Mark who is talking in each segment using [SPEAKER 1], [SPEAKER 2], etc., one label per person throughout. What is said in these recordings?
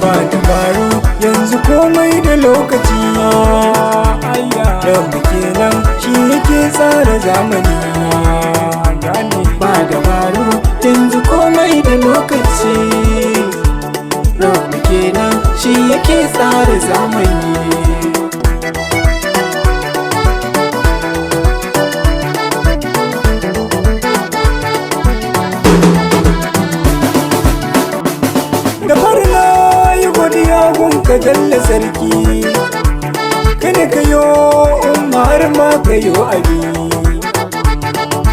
[SPEAKER 1] badabaru yanzu komai da lokaci. Rabu kenan shi yake tsara zamani. Badabaru yanzu komai da lokaci. Rabu kenan shi yake tsara zamani. Da farla yi godiya gunka jalla sarki, kada ka yo umma har ma ka yo abi.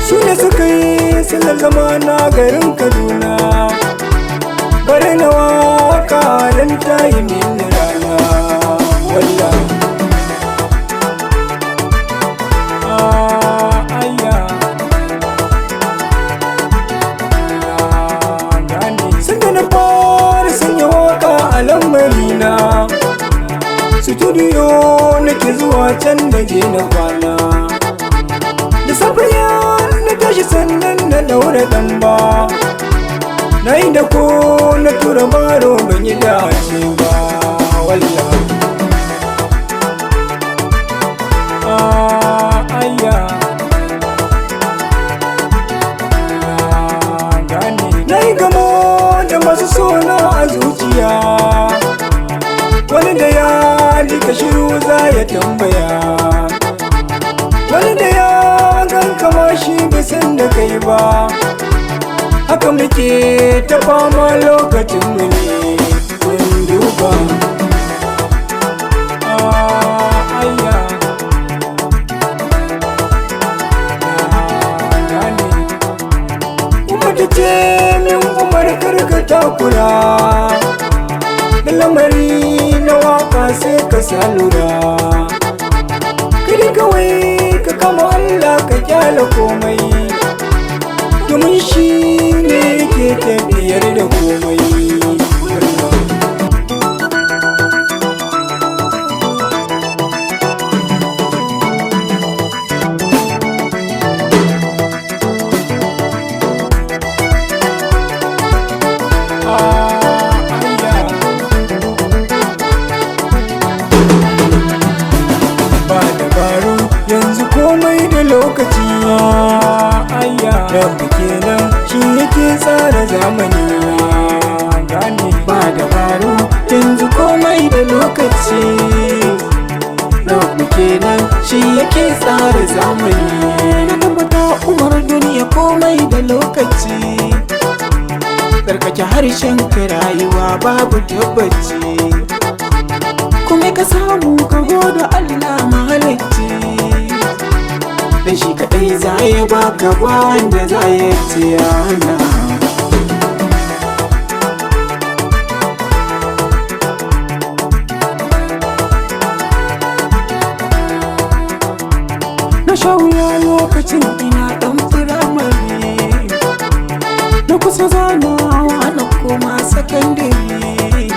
[SPEAKER 1] Su ne suka yi silar zama na garin Kaduna, bari na waka don ta yi min rana. Wallah lamarina studio nake zuwa can da je na kwana, da safiya na tashi sannan na daura ɗanba, na yi da ko na tura baro ban yi dace ba. Wallah na yi gamo da masu sona a zuciya, wani da ya ji ka shiru za ya tambaya, wani da ya gan kama shi bai san da kai ba. Haka muke ta fama lokacin mu ne mun duba. Kuma ta ce min Umar karka takura, da lamari na waka sai ka sa lura. Kada kawai ka kama Allah ka kyala komai, domin shi ne ke tafiyar da komai. Yanzu komai da lokaci. Rabu kenan shi yake tsara zamani. Badabaru yanzu komai da lokaci. Rabu kenan shi yake tsara zamani. Na tabbata umar duniya komai da lokaci. Tsarkake harshen ka rayuwa babu tabbaci, kuma ka samu ka goda Allah mahalicci. Da shi kaɗai za ya baka ba wanda za ya tiyana. Na sha wuya lokacin ina ɗan firamare, na kusa zanawa na koma sakandare.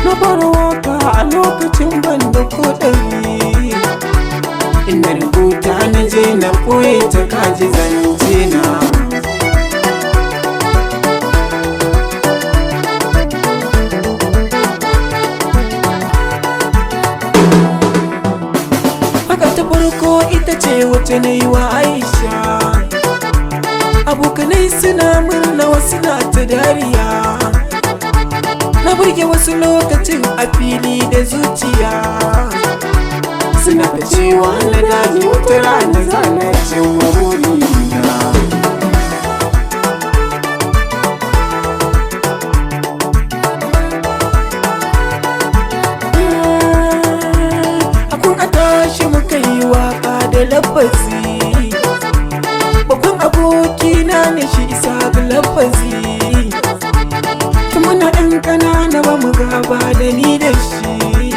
[SPEAKER 1] Na fara waka a lokacin ban da koɗari, ina rubuta na je na ɓoye ta kaji zance na. Haka ta farko ita ce wacce na yi wa Aisha, abokanai suna murna wasu na ta dariya. Na burge wasu lokacin a fili da zuciya, suna ta cewa na daji wata rana za na cimma burina. Akun a tashi muka yi waka da lafazi, babban abokina ne shi isa ga lafazi. Muna ɗan ƙanana ba mu gaba da ni da shi,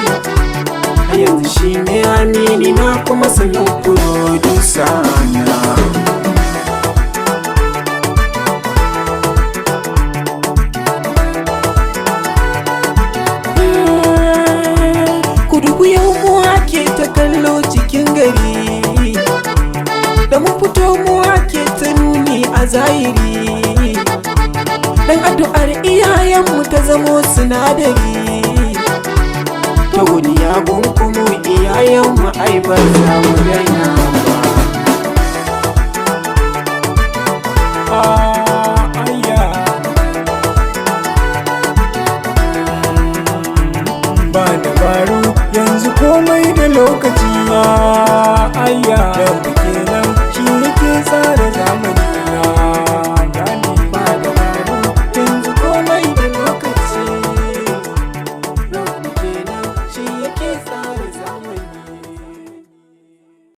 [SPEAKER 1] a yanzu shi ne amini na kuma sanin producer na. zahiri, dan addu'ar iyayenmu ta zamo sinadari. Ta godiya gun kuma iyayenmu ai ba za mu daina.